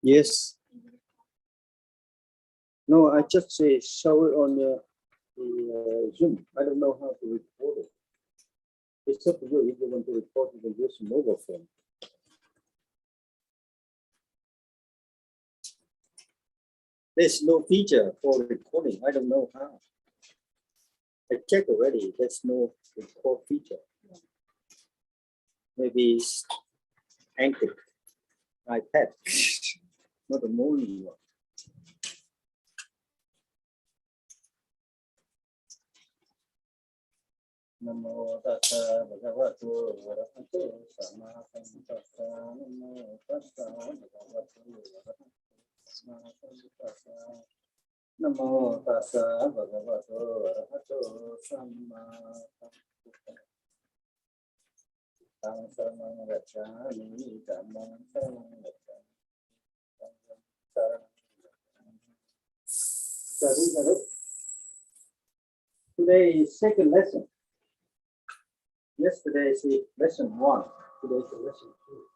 Yes. No, I just say show it on the Zoom. I don't know how to record it. It's up to you. If you want to record, you can use a mobile phone. There's no feature for recording. I don't know how. I checked already. There's no record feature. Maybe it's anchored iPad, not a morning one. Namo tassa bhagavato arahato sama sambuddhassa. Namo tassa bhagavato arahato sama sambuddhassa. Namo tassa bhagavato arahato sama sambuddhassa. Tang saranang gacchami, dhammang saranang gacchami, sanghang saranang gacchami. Today is second lesson. Yesterday is lesson 1. Today is lesson 2.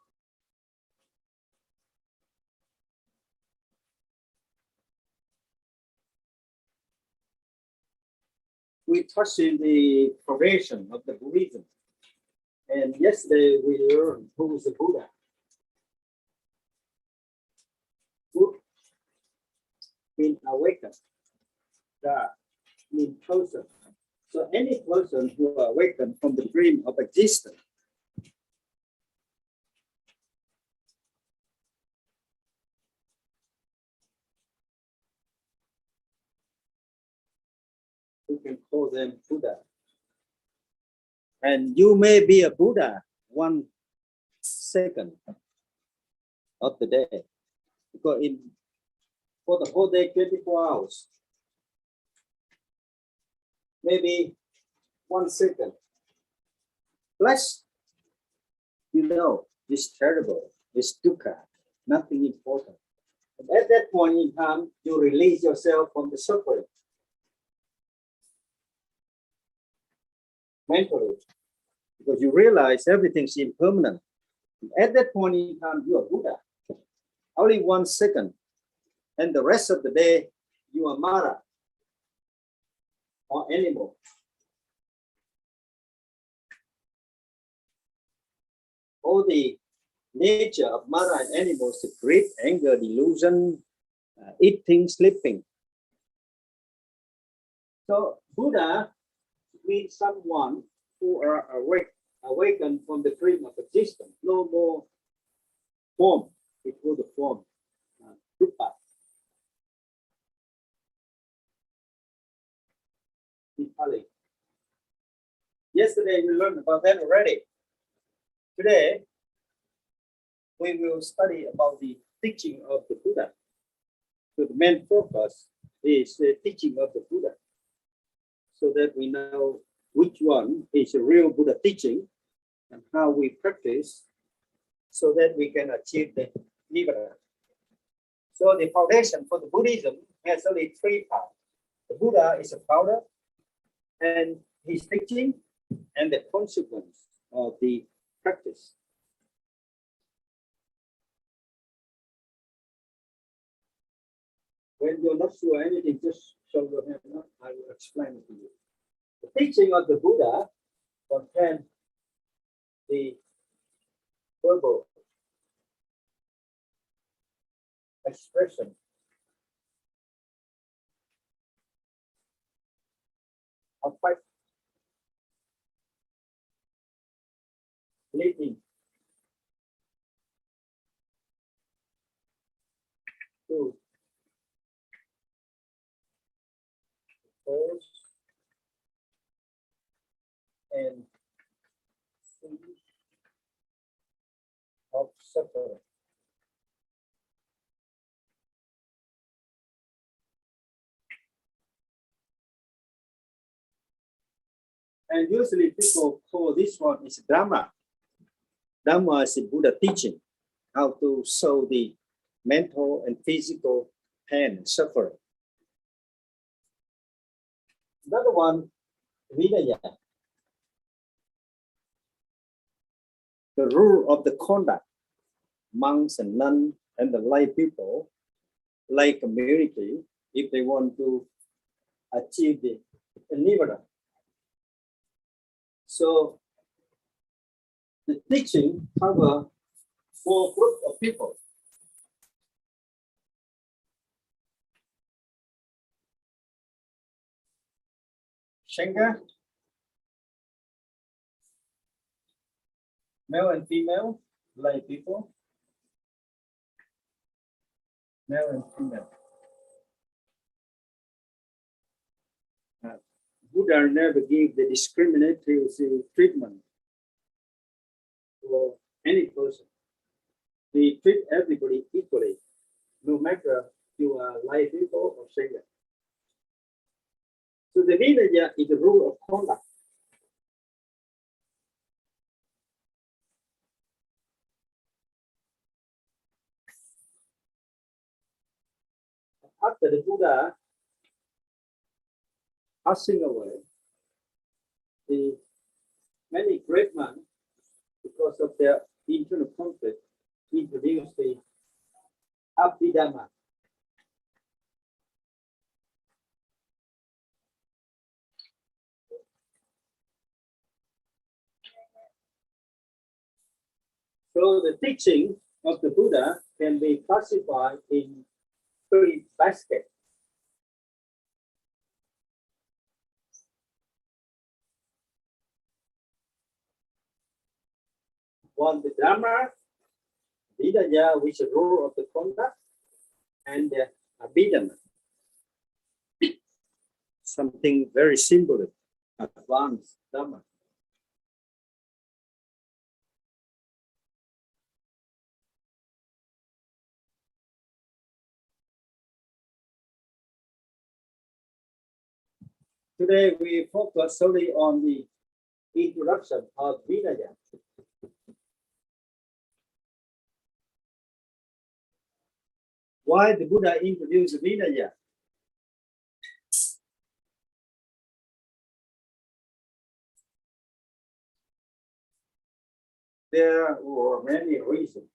We touched in the progression of the Buddhism. And yesterday we learned who is the Buddha. Buddha means awakened. Da means person. So any person who awakened from the dream of existence we can call them Buddha. And you may be a Buddha 1 second of the day, because for the whole day, 24 hours, maybe 1 second. Plus, you know, it's terrible, it's dukkha, nothing important. And at that point in time, you release yourself from the suffering. Mentally, because you realize everything's impermanent. At that point in time, you are Buddha. Only 1 second, and the rest of the day, you are Mara or animal. All the nature of Mara and animals, the greed, anger, delusion, eating, sleeping. So Buddha means someone who are awakened from the dream of existence. No more form. We call the form rupa. In Pali. Yesterday we learned about that already. Today we will study about the teaching of the Buddha. So the main focus is the teaching of the Buddha, so that we know which one is a real Buddha teaching and how we practice so that we can achieve the Nibbana. So the foundation for the Buddhism has only 3 parts. The Buddha is a founder, and his teaching, and the consequence of the practice. When you're not sure anything, just show your hand up. I will explain it to you. The teaching of the Buddha contains the verbal expression of 5 leading to cause and cease of suffering. And usually people call this one is Dhamma. Dhamma is the Buddha teaching how to solve the mental and physical pain and suffering. Another one, Vinaya. The rule of the conduct monks and nuns and the lay people, lay community, if they want to achieve the nirvana. So the teaching cover 4 groups of people. Sangha, male and female, lay people, male and female. Buddha never gave the discriminatory treatment for any person. He treat everybody equally, no matter you are lay people or Sangha. So the Vinaya is the rule of conduct. After the Buddha passing away, the many great men, because of their internal conflict, introduced the Abhidhamma. So the teaching of the Buddha can be classified in 3 baskets. One, the Dhamma, Vinaya, which is the rule of the conduct, and the Abhidhamma, something very symbolic, advanced Dhamma. Today we focus solely on the introduction of Vinaya. Why the Buddha introduced Vinaya? There were many reasons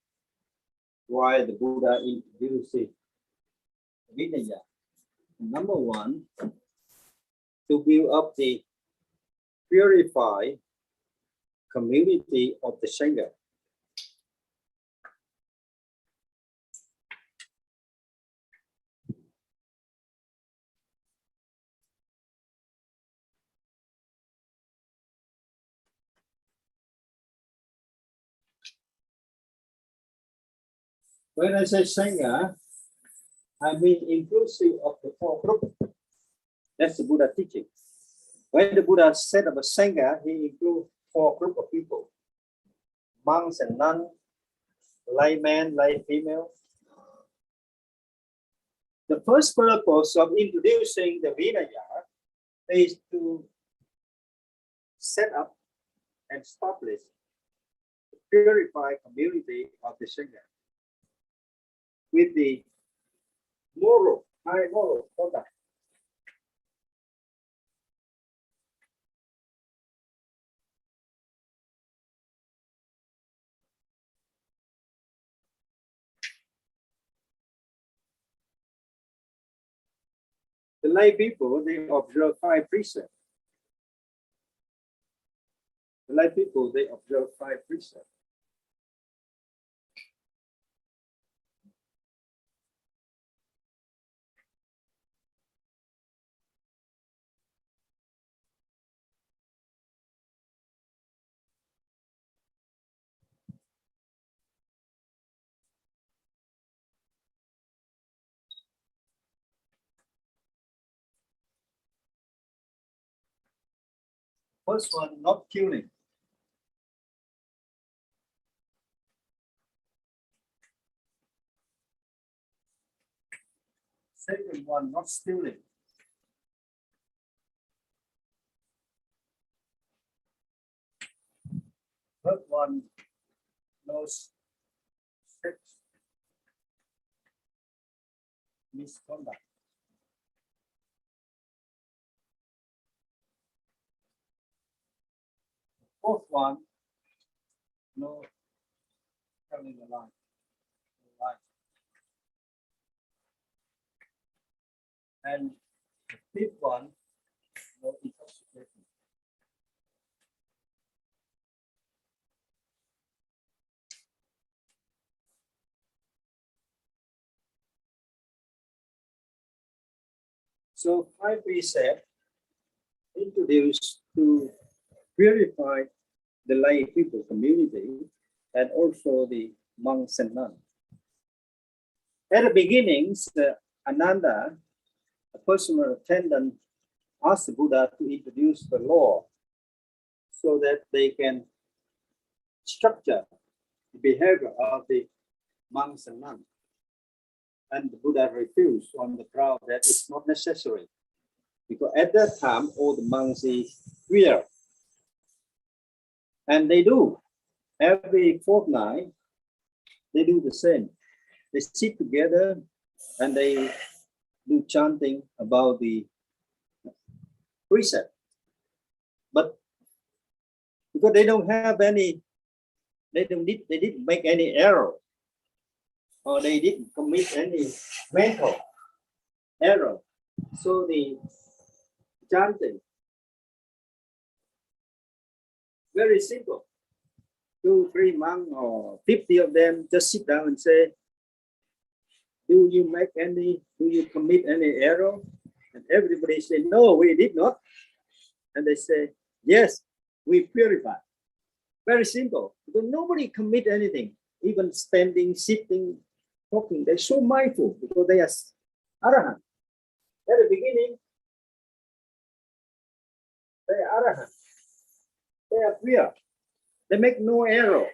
why the Buddha introduced Vinaya. Number 1, to build up the purified community of the Sangha. When I say Sangha, I mean inclusive of the 4 groups. That's the Buddha teaching. When the Buddha set up a Sangha, he includes 4 groups of people: monks and nuns, laymen, lay female. The first purpose of introducing the Vinaya is to set up and establish the purified community of the Sangha with the high moral conduct. The lay people, they observe 5 precepts. The lay people, they observe 5 precepts. First one, not killing. Second one, not stealing. Third one, no sex misconduct. Fourth one, no telling a lie. And the fifth one, no intoxication. So 5 precepts introduced to purify the lay people community and also the monks and nuns. At the beginnings, Ananda, a personal attendant, asked the Buddha to introduce the law so that they can structure the behavior of the monks and nuns. And the Buddha refused on the ground that it's not necessary, because at that time all the monks is queer, and they do every fortnight. They do the same. They sit together and they do chanting about the precept, but because they don't have any, they didn't make any error, or they didn't commit any mental error. So the chanting, very simple. 2, 3 monks or 50 of them just sit down and say, do you commit any error? And everybody say, no, we did not. And they say, yes, we purify. Very simple, because nobody commit anything, even standing, sitting, talking. They're so mindful because they are arahant. At the beginning, they are arahant. They are clear. They make no error.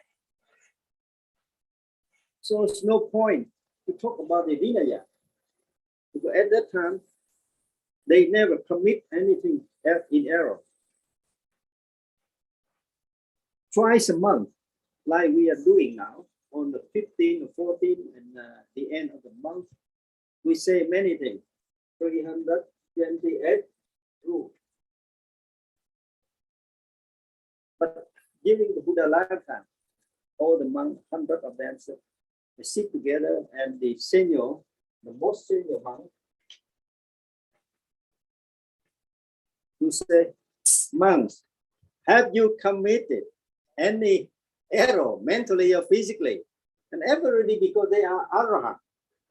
So it's no point to talk about the Vinaya, because at that time, they never commit anything in error. Twice a month, like we are doing now, on the 15th or 14th and the end of the month, we say many things. 328 rules. But during the Buddha lifetime, all the monks, 100 of them, they sit together, and the senior, the most senior monk, who say, monks, have you committed any error mentally or physically? And everybody, because they are arahant,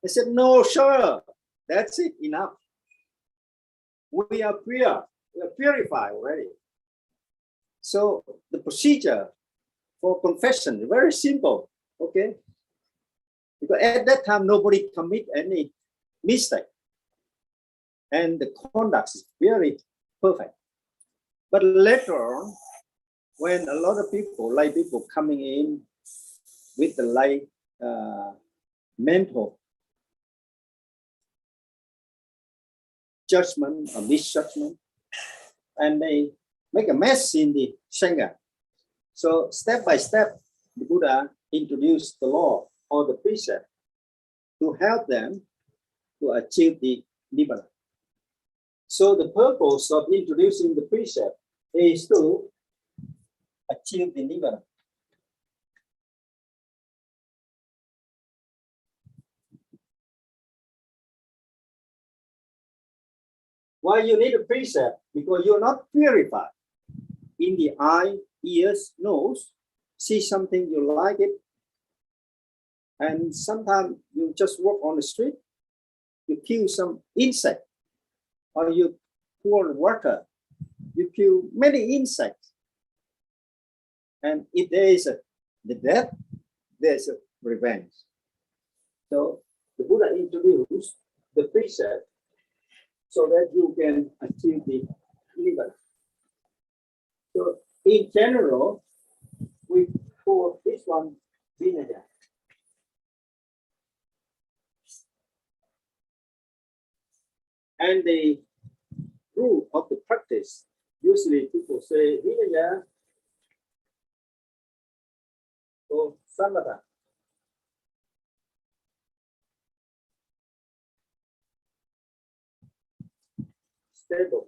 they said, no, sure, that's it, enough. We are pure, we are purified already. So the procedure for confession is very simple, okay? Because at that time, nobody commit any mistake. And the conduct is very perfect. But later on, when a lot of people, lay people coming in with the lay mental judgment or misjudgment, and they make a mess in the Sangha. So step by step, the Buddha introduced the law or the precept to help them to achieve the Nibbana. So the purpose of introducing the precept is to achieve the Nibbana. Why you need a precept? Because you're not purified. In the eye, ears, nose, see something, you like it. And sometimes you just walk on the street, you kill some insect, or you pour water, you kill many insects. And if there is the death, there's a revenge. So the Buddha introduced the precept so that you can achieve the Nibbana. So in general, we call this one Vinaya. And the rule of the practice, usually people say Vinaya or Samatha. Stable.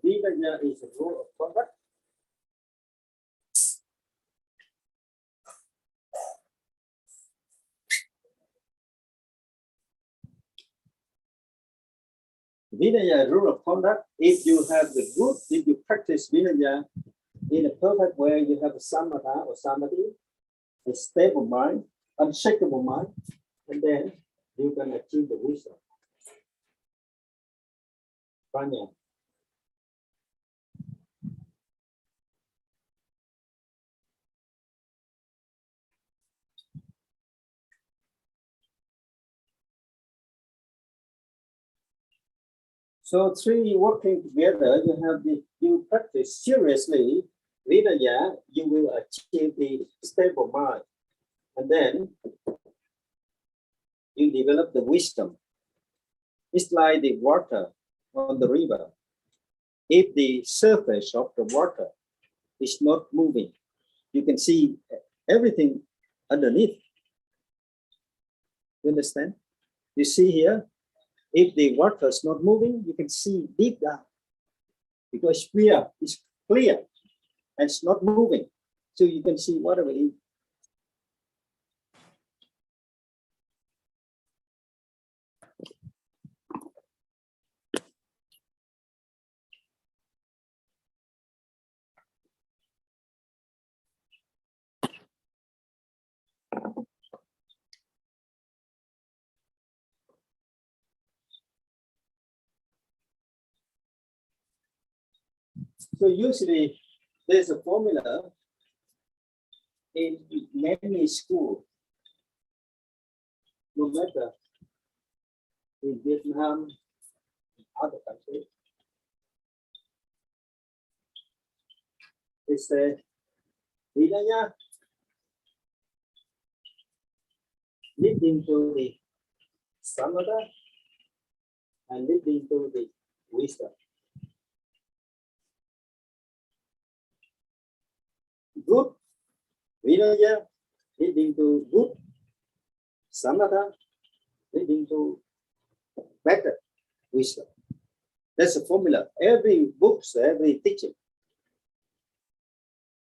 Vinaya is a rule of conduct. Vinaya rule of conduct. If you have the good, if you practice Vinaya in a perfect way, you have a samatha or samadhi, a stable mind, unshakable mind, and then you can achieve the wisdom. Pranya. So three working together, you practice seriously Vinaya, you will achieve the stable mind. And then you develop the wisdom. It's like the water on the river. If the surface of the water is not moving, you can see everything underneath. You understand? You see here, if the water is not moving, you can see deep down because it's clear and it's not moving. So you can see whatever it is. So usually there's a formula in many schools, no matter in Vietnam, other countries. It's a Vinaya leading to the samatha and leading to the wisdom. Good Vinaya leading to good samatha, leading to better wisdom. That's a formula. Every book, every teaching.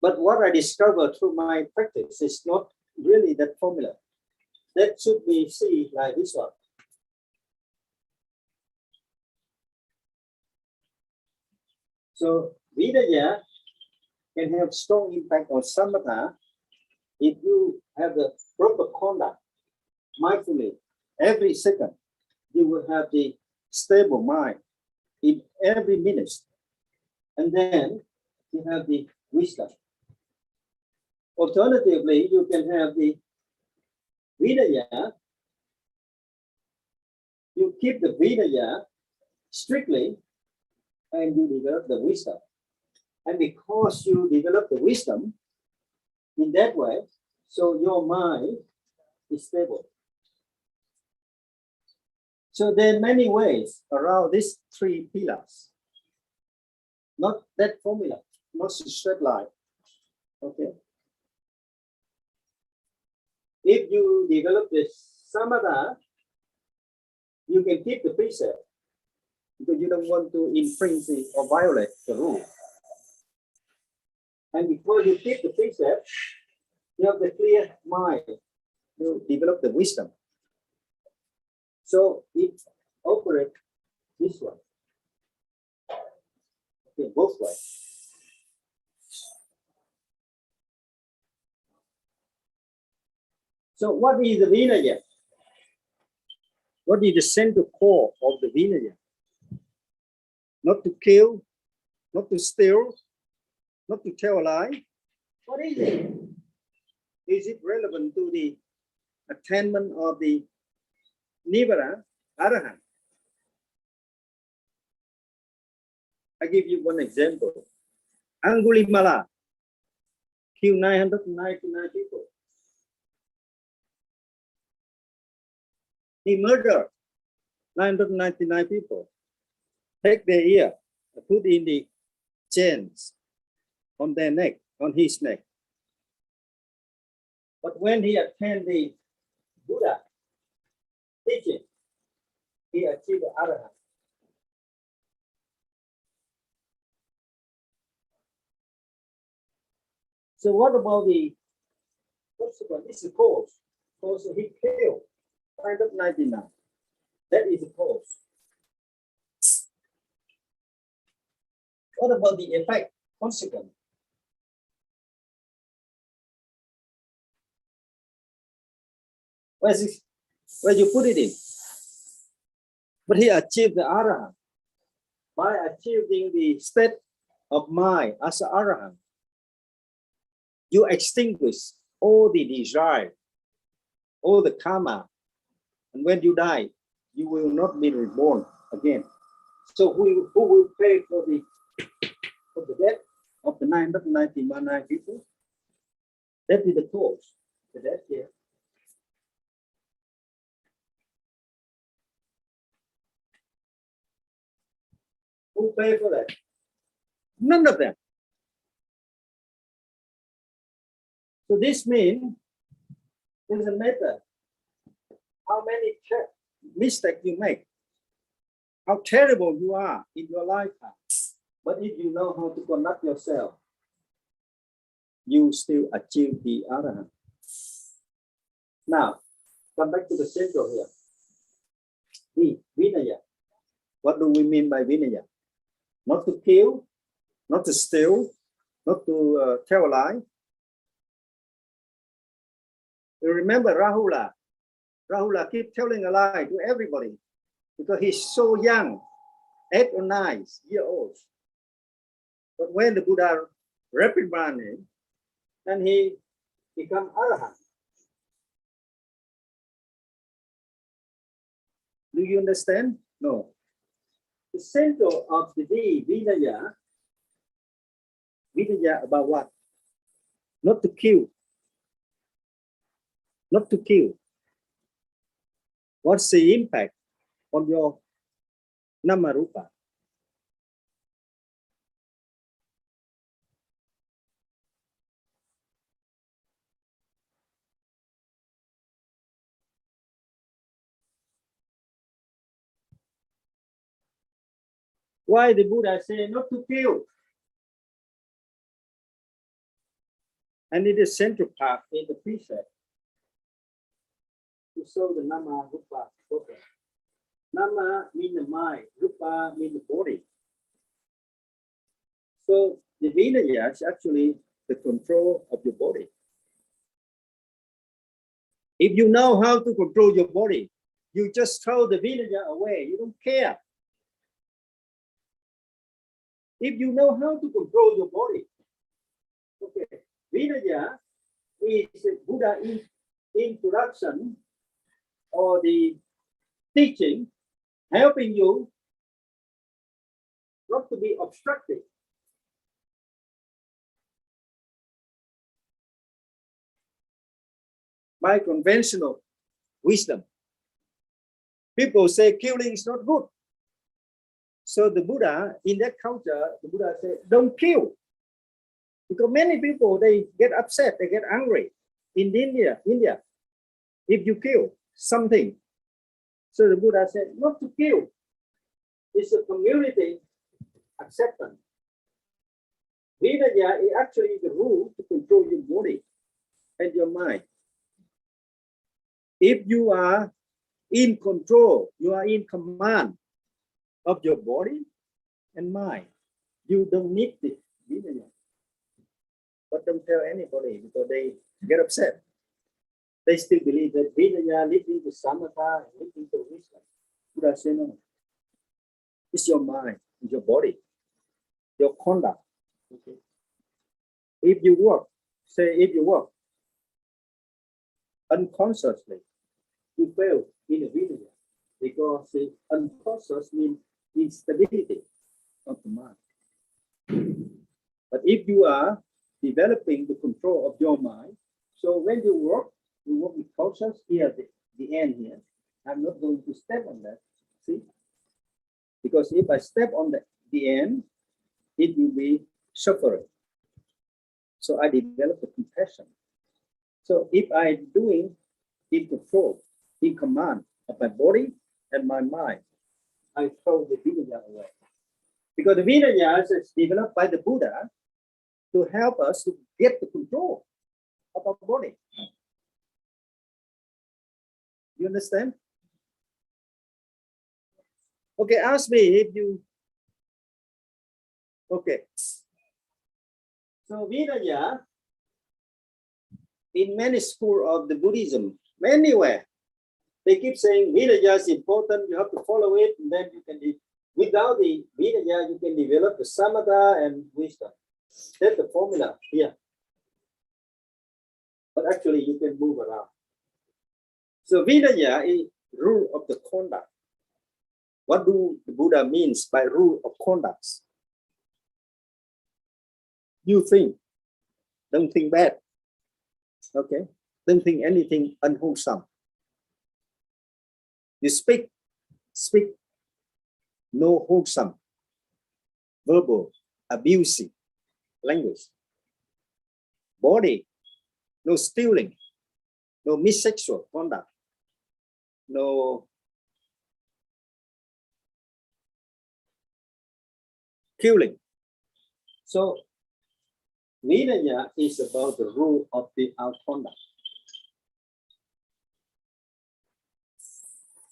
But what I discovered through my practice is not really that formula. That should be seen like this one. So Vinaya can have strong impact on samatha if you have the proper conduct, mindfully, every second, you will have the stable mind in every minute. And then you have the wisdom. Alternatively, you can have the Vinaya. You keep the Vinaya strictly and you develop the wisdom. And because you develop the wisdom in that way, so your mind is stable. So there are many ways around these three pillars. Not that formula, not a straight line. Okay. If you develop the samatha, you can keep the precept because you don't want to infringe or violate the rule. And because you keep the precept, you have the clear mind to develop the wisdom. So it operates this way. Okay, both ways. So what is the Vinaya? What is the central core of the Vinaya? Not to kill, not to steal, not to tell a lie. What is it? Is it relevant to the attainment of the Nibbana, Arahant? I give you one example. Angulimala killed 999 people. He murdered 999 people. Take their ear, put in the chains on their neck, on his neck. But when he attained the Buddha teaching, he achieved the Arahant. So what about the consequence? This is the cause. Because he killed 999. That is the cause. What about the effect, consequence? Where you put it in? But he achieved the Arahant by achieving the state of mind as an Arahant. You extinguish all the desire, all the karma, and when you die, you will not be reborn again. So who will pay for the death of the 999 people? That is the cause. The death here. Who pay for that? None of them. So this means it doesn't matter how many mistakes you make, how terrible you are in your lifetime. But if you know how to conduct yourself, you still achieve the Arahant. Now, come back to the central here. The Vinaya. What do we mean by Vinaya? Not to kill, not to steal, not to tell a lie. You remember Rahula. Rahula keep telling a lie to everybody because he's so young, 8 or 9 years old. But when the Buddha reprimanded him, then he become Arahant. Do you understand? No. The center of the Vinaya, Vinaya about what? Not to kill. Not to kill. What's the impact on your Namarupa? Why the Buddha say not to kill? And it is central part in the precept to show the Nama Rupa focus. Nama means the mind, Rupa means the body. So the Vinaya is actually the control of your body. If you know how to control your body, you just throw the Vinaya away. You don't care. If you know how to control your body, okay, Vinaya is Buddha introduction or the teaching helping you not to be obstructed. By conventional wisdom. People say killing is not good. So the Buddha, in that culture, the Buddha said, don't kill. Because many people, they get upset, they get angry. In India, if you kill something, so the Buddha said, not to kill. It's a community acceptance. Vinaya is actually the rule to control your body and your mind. If you are in control, you are in command of your body and mind, you don't need the Vinaya. But don't tell anybody because they get upset. They still believe that Vinaya leading to samatha, leading to wisdom. Buddha said no. It's your mind, it's your body, your conduct. Okay. If you work, unconsciously, you fail in a Vinaya because the unconscious means instability of the mind. But if you are developing the control of your mind, so when you work with conscious. Here, the end here. I'm not going to step on that. See? Because if I step on the end, it will be suffering. So I develop the compassion. So if I'm doing in control, in command of my body and my mind, I throw the Vinaya away. Because the Vinaya is developed by the Buddha to help us to get the control of our body. You understand? Okay, ask me if you Okay. So Vinaya, in many schools of the Buddhism, anywhere, they keep saying Vinaya is important, you have to follow it, and then you can, without the Vinaya, you can develop the samatha and wisdom. That's the formula here. But actually, you can move around. So Vinaya is rule of the conduct. What do the Buddha means by rule of conduct? You think, don't think bad. Okay, don't think anything unwholesome. You speak no wholesome, verbal, abusive language. Body, no stealing, no missexual conduct, no killing. So Vinaya is about the rule of our conduct.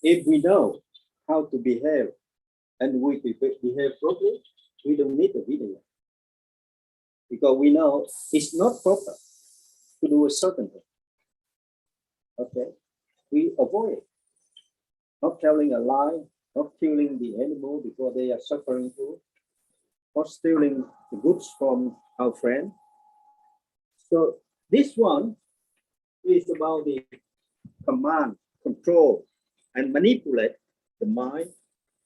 If we know how to behave and we behave properly, we don't need the Vinaya. Because we know it's not proper to do a certain thing. Okay, we avoid it. Not telling a lie, not killing the animal because they are suffering too, not stealing the goods from our friend. So this one is about the command, control, and manipulate the mind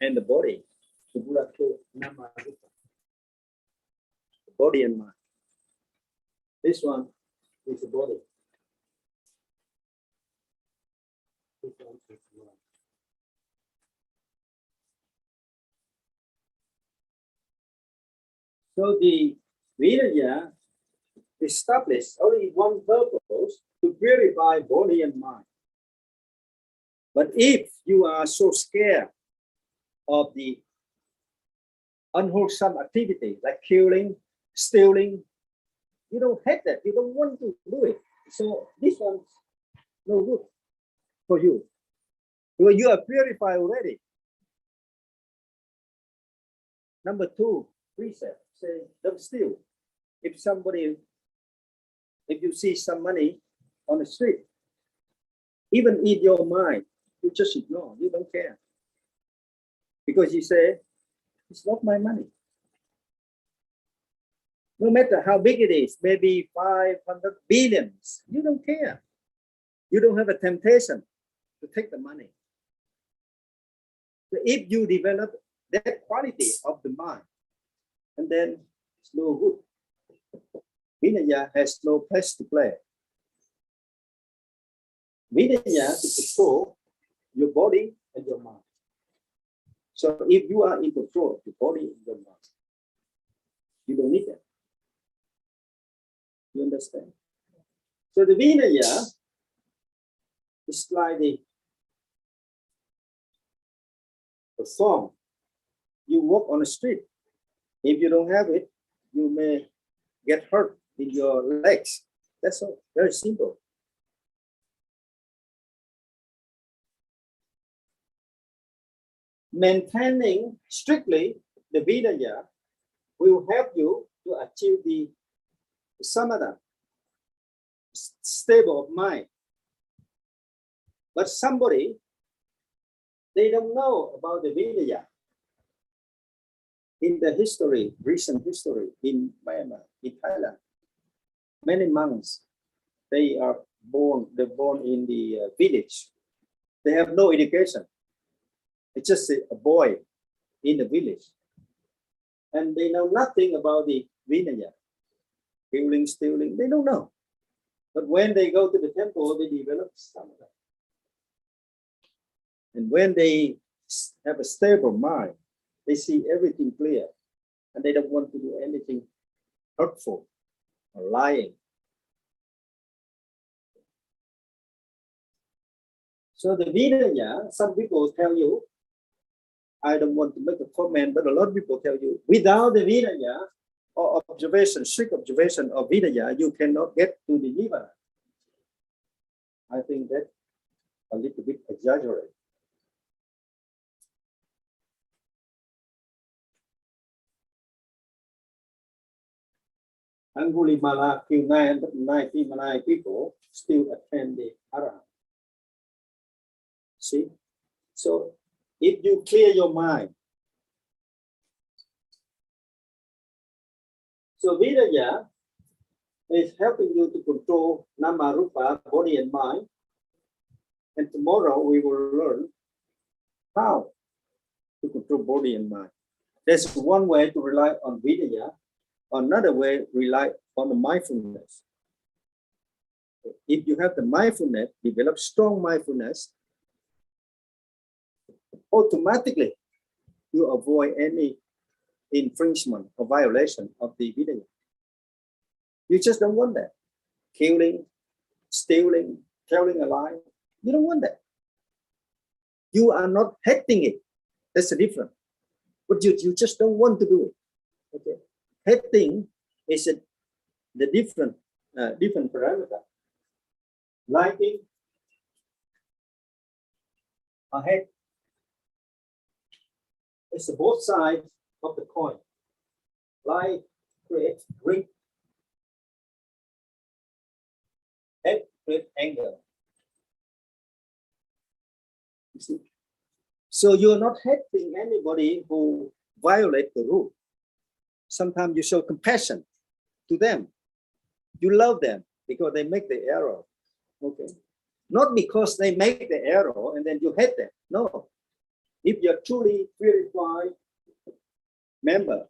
and the body. The Buddha called Nama Rupa. The body and mind. This one is the body. This one is the mind. So the Vinaya established only one purpose, to purify body and mind. But if you are so scared of the unwholesome activity like killing, stealing, you don't hate that, you don't want to do it. So this one's no good for you. Because you are purified already. Number 2, precept, say don't steal. If you see some money on the street, even in your mind, you just ignore, you don't care. Because you say, it's not my money. No matter how big it is, maybe 500 billions, you don't care. You don't have a temptation to take the money. So if you develop that quality of the mind, and then it's no good. Vinaya has no place to play. Vinaya to control your body and your mind. So if you are in control of your body and your mind, you don't need that. You understand? So the Vinaya is like the form. You walk on the street. If you don't have it, you may get hurt in your legs. That's all. Very simple. Maintaining strictly the Vinaya will help you to achieve the samatha, stable of mind. But somebody, they don't know about the Vinaya. In the history, recent history in Myanmar, in Thailand, many monks, they're born in the village. They have no education. It's just a boy in the village. And they know nothing about the Vinaya. Killing, stealing, they don't know. But when they go to the temple, they develop samatha. And when they have a stable mind, they see everything clear. And they don't want to do anything hurtful or lying. So the Vinaya, some people tell you, I don't want to make a comment, but a lot of people tell you, without the Vinaya or observation, strict observation of Vinaya, you cannot get to the Nibbana. I think that's a little bit exaggerated. Angulimala killed 999 people, still attend the Arahant. See? So if you clear your mind, so Vinaya is helping you to control Nama Rupa, body and mind. And tomorrow we will learn how to control body and mind. There's one way to rely on Vinaya, another way rely on the mindfulness. If you have the mindfulness, develop strong mindfulness, automatically you avoid any infringement or violation of the Vinaya. You just don't want that. Killing, stealing, telling a lie. You don't want that. You are not hating it. That's the difference. But you just don't want to do it. Okay. Hating is the different parameter. Liking or hate. It's both sides of the coin. Like creates greed. Hate creates anger. You see? So you're not hating anybody who violates the rule. Sometimes you show compassion to them. You love them because they make the error. Okay. Not because they make the error and then you hate them. No. If you're truly purified member,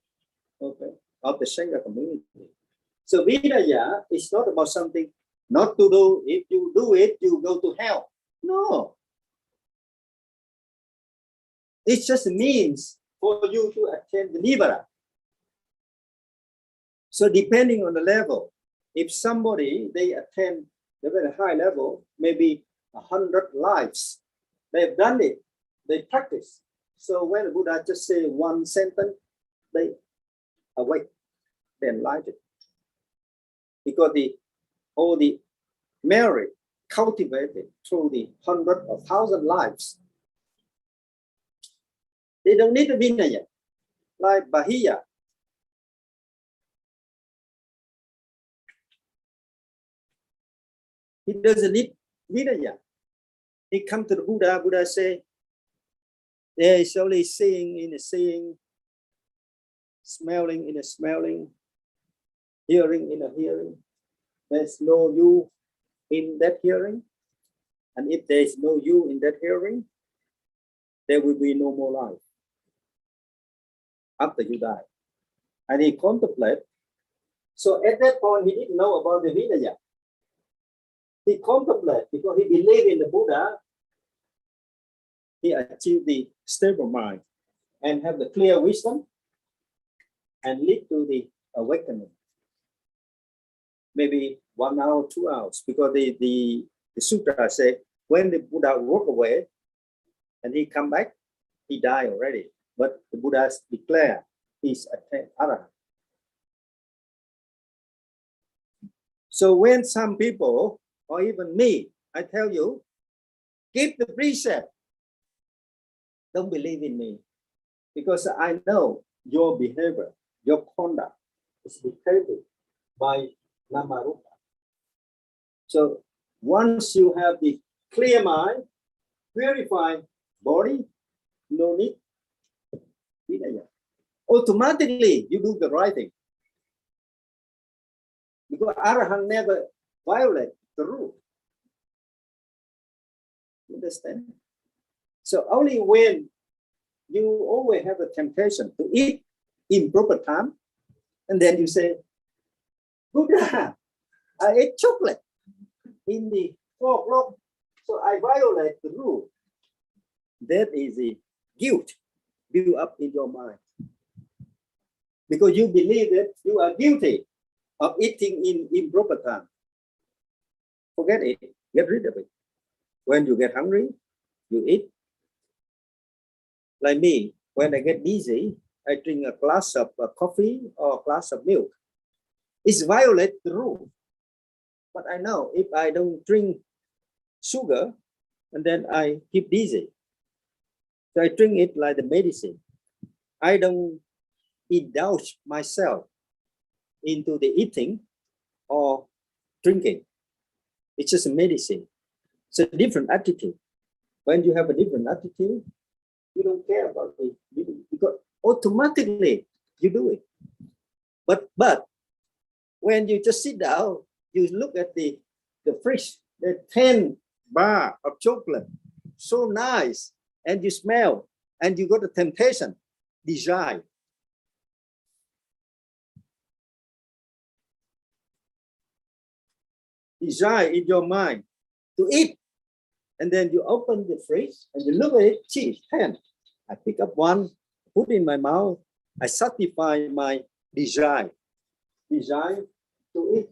okay, of the Sangha community. So Vinaya is not about something not to do. If you do it, you go to hell. No. It's just a means for you to attain the Nibbana. So depending on the level, if somebody, they attain the very high level, maybe 100 lives, they've done it, they practice. So when the Buddha just say one sentence, they awake, they enlighten. Because all the merit cultivated through the 100 or 1,000 lives, they don't need the Vinaya, like Bahiya. He doesn't need Vinaya. He come to the Buddha, Buddha say, there is only seeing in a seeing, smelling in a smelling, hearing in a hearing. There's no you in that hearing. And if there is no you in that hearing, there will be no more life after you die. And he contemplate. So at that point, he didn't know about the Vinaya. He contemplate because he believed in the Buddha. He achieved the stable mind and have the clear wisdom and lead to the awakening. Maybe 1 hour, 2 hours, because the sutra say when the Buddha walk away and he come back, he died already. But the Buddha declare he's attained Arahant. So when some people, or even me, I tell you, keep the precept, don't believe in me, because I know your behavior, your conduct is dictated by Nama Rupa. So once you have the clear mind, purified body, no need Vinaya. Automatically you do the right thing. Because Arahant never violate the rule. You understand? So only when you always have a temptation to eat in proper time, and then you say, Buddha, I ate chocolate in the 4 o'clock, so I violate the rule. That is the guilt built up in your mind. Because you believe that you are guilty of eating in improper time. Forget it, get rid of it. When you get hungry, you eat. Like me, when I get busy, I drink a glass of coffee or a glass of milk. It's violate the rule. But I know if I don't drink sugar, and then I keep busy. So I drink it like the medicine. I don't indulge myself into the eating or drinking. It's just a medicine. It's a different attitude. When you have a different attitude, you don't care about it because automatically you do it. But when you just sit down, you look at the fridge, the 10 bar of chocolate, so nice, and you smell, and you got the temptation, desire. Desire in your mind to eat. And then you open the fridge and you look at it, gee, 10. I pick up one, put in my mouth. I satisfy my desire to eat,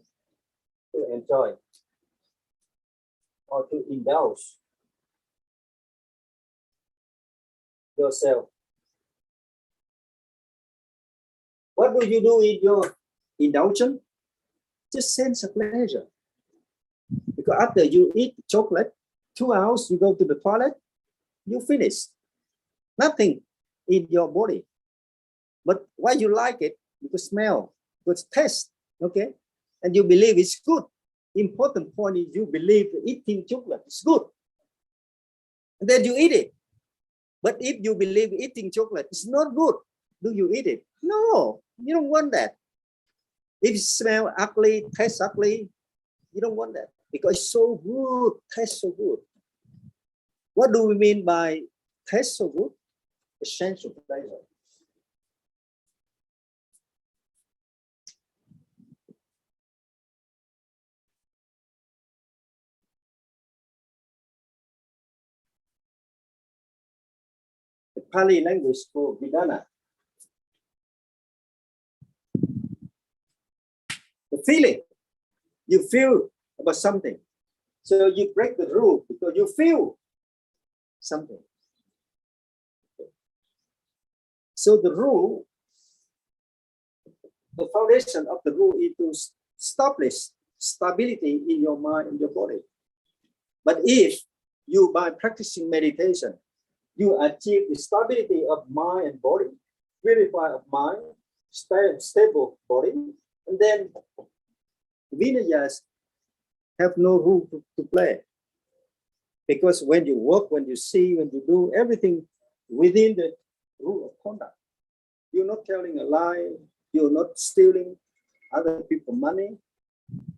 to enjoy, or to indulge yourself. What do you do in your indulgence? Just sense of pleasure. Because after you eat chocolate, 2 hours, you go to the toilet, you finish. Nothing in your body. But why you like it? Because smell, because taste, okay? And you believe it's good. Important point is you believe eating chocolate is good. And then you eat it. But if you believe eating chocolate is not good, do you eat it? No, you don't want that. If it smells ugly, tastes ugly, you don't want that. Because it's so good, tastes so good. What do we mean by taste so good? Essential pleasure. The Pali language called Vinaya. The feeling, you feel about something. So you break the rule because you feel something. So the rule, the foundation of the rule is to establish stability in your mind and your body. But if you, by practicing meditation, you achieve the stability of mind and body, purify of mind, stable body, and then Vinayas have no rule to play. Because when you work, when you see, when you do everything within the rule of conduct, you're not telling a lie, you're not stealing other people's money,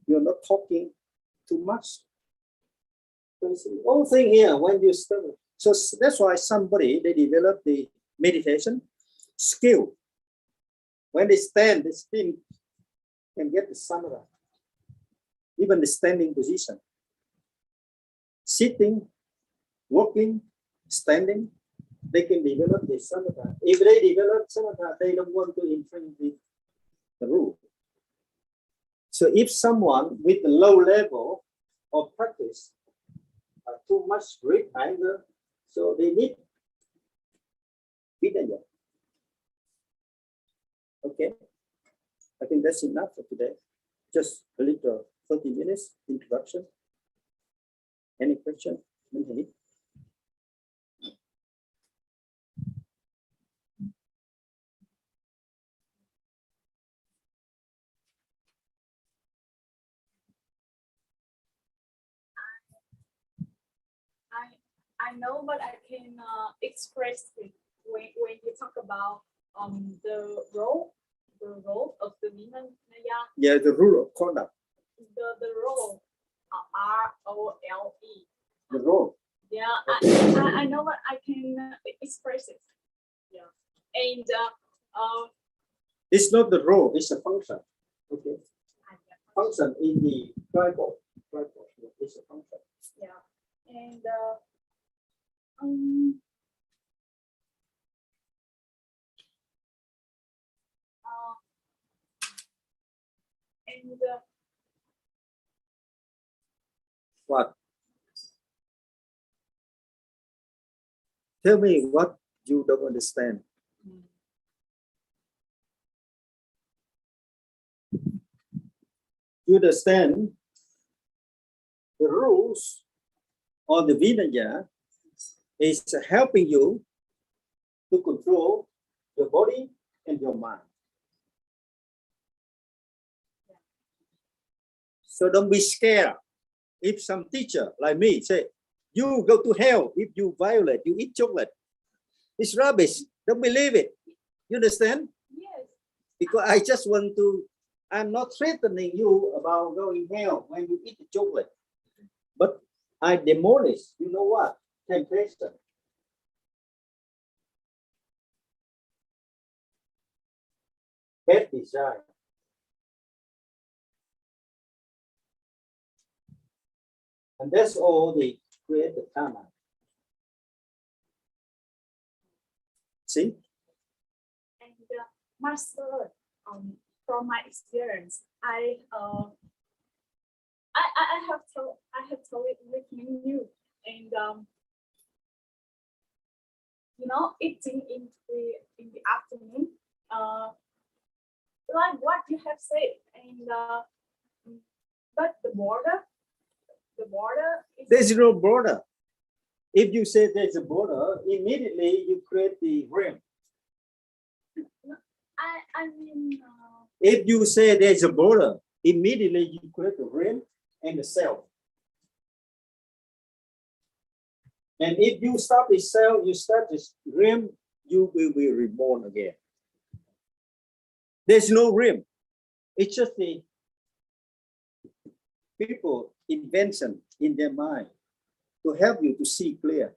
you're not talking too much. So it's the whole thing here when you study. So that's why somebody, they develop the meditation skill. When they stand, they still can get the samatha. Even the standing position. Sitting, walking, standing, they can develop the samatha. If they develop samatha, they don't want to infringe the rule. So if someone with a low level of practice, too much greed, anger, so they need Vinaya. Okay, I think that's enough for today. Just a little 30 minutes introduction. Any question? I know, but I can express it when you talk about the role of the Vinaya. Yeah, the rule of conduct. The role, ROLE. The role. Yeah, I know, but I can express it. Yeah, and it's not the role; it's a function. Okay. Function in the tribal. It's a function. Yeah, and what? Tell me what you don't understand. You understand the rules or the Vinaya is helping you to control your body and your mind. So don't be scared. If some teacher like me say, you go to hell if you violate, you eat chocolate. It's rubbish. Don't believe it. You understand? Yes. Because I just want to, I'm not threatening you about going hell when you eat the chocolate. But I demolish, you know what? Temptation. Bad desire. And that's all they create the karma. See? And Master, from my experience, I have told it with you, and you know, eating in the afternoon, like what you have said, and but the border is, There's no border. If you say there's a border, immediately you create the realm. I mean, If you say there's a border, immediately you create the realm and the self. And if you stop the self, you start this realm, you will be reborn again. There's no realm. It's just the people invention in their mind to help you to see clear.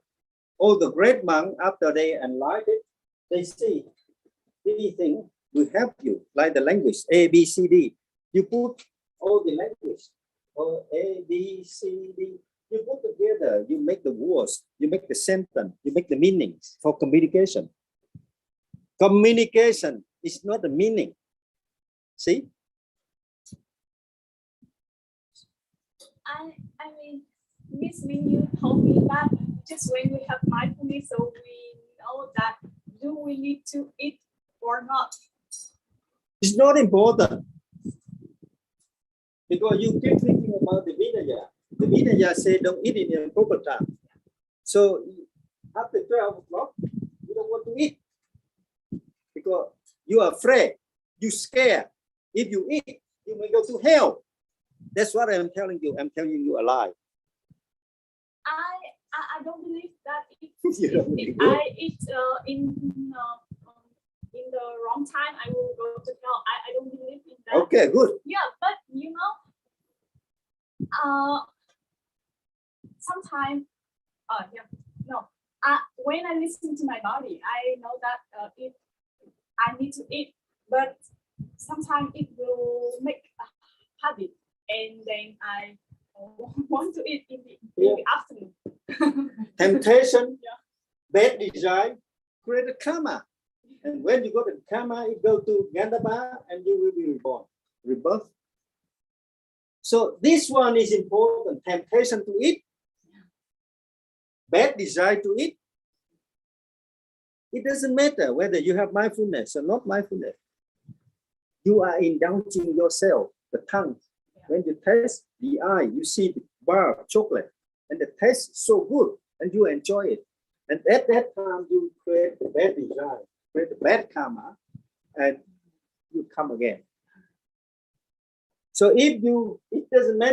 All the great monks, after they enlighten it, they see anything will help you, like the language A, B, C, D. You put all the language, or A, B, C, D. You put together, you make the words, you make the sentence, you make the meanings for communication. Communication is not the meaning. See? I mean, Miss Minh, you told me that just when we have mindfulness, so we know that do we need to eat or not? It's not important. Because you keep thinking about the Vinaya. The Vinaya said don't eat in a proper time. So after 12 o'clock, you don't want to eat. Because you are afraid, you scared. If you eat, you may go to hell. That's what I'm telling you. I'm telling you a lie. I don't believe that If I eat in the wrong time, I will go to hell. I don't believe in that. Okay, good. Yeah, but you know, sometimes, when I listen to my body, I know that if I need to eat, but sometimes it will make a habit, and then I want to eat in the afternoon. Temptation, Yeah. bad desire, create a karma. And when you go to karma, you go to Gandhava and you will be reborn, rebirth. So this one is important. Temptation to eat, bad desire to eat. It doesn't matter whether you have mindfulness or not mindfulness. You are indulging yourself, the tongue. When you taste the eye, you see the bar of chocolate, and the taste is so good, and you enjoy it. And at that time, you create the bad desire, create the bad karma, and you come again. So if you, it doesn't matter.